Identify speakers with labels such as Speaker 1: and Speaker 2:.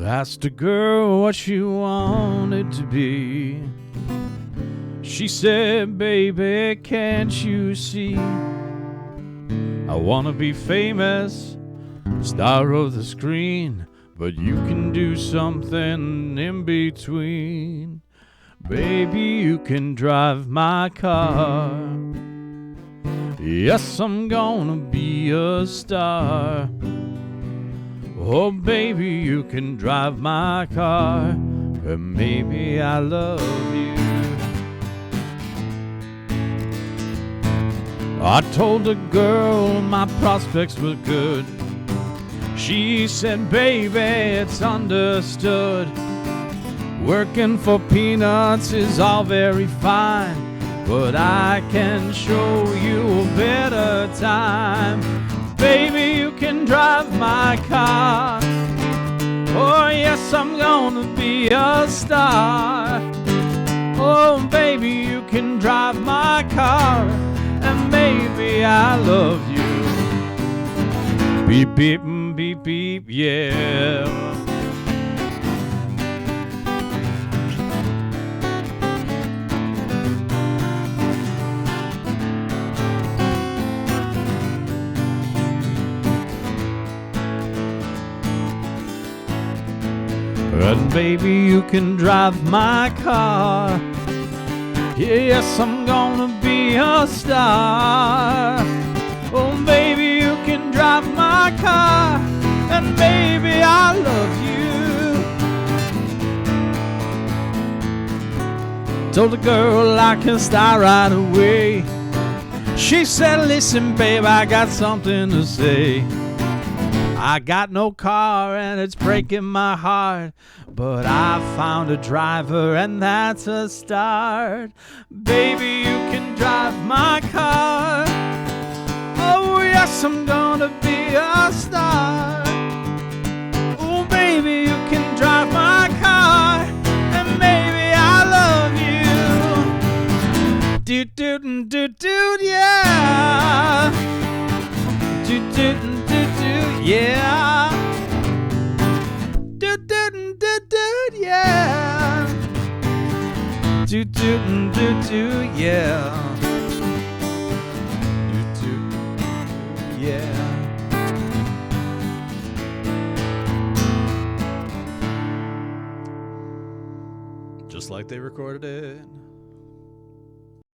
Speaker 1: Asked a girl what she wanted to be. She said, baby, can't you see? I wanna be famous, star of the screen, but you can do something in between. Baby, you can drive my car. Yes, I'm gonna be a star. Oh, baby, you can drive my car, and maybe I love you. I told the girl my prospects were good. She said, baby, it's understood. Working for peanuts is all very fine, but I can show you a better time. Baby, you can drive my car. Oh, yes, I'm gonna be a star. Oh, baby, you can drive my car, and maybe I love you. Beep, beep, beep, beep, yeah. And baby, you can drive my car. Yes, I'm gonna be a star. Oh, baby, you can drive my car, and baby, I love you. Told the girl I can start right away. She said, listen, babe, I got something to say. I got no car and it's breaking my heart, but I found a driver and that's a start. Baby, you can drive my car. Oh, yes, I'm gonna be a star. Oh, baby, you can drive my car, and maybe I love you. Doot, doot, doot, doot, yeah. Doot, doot, doot, doot, yeah. Doot, doot, doot, doot, yeah. Doot, doot, doot, doot, yeah. Doot, doot, yeah. Just like they recorded it.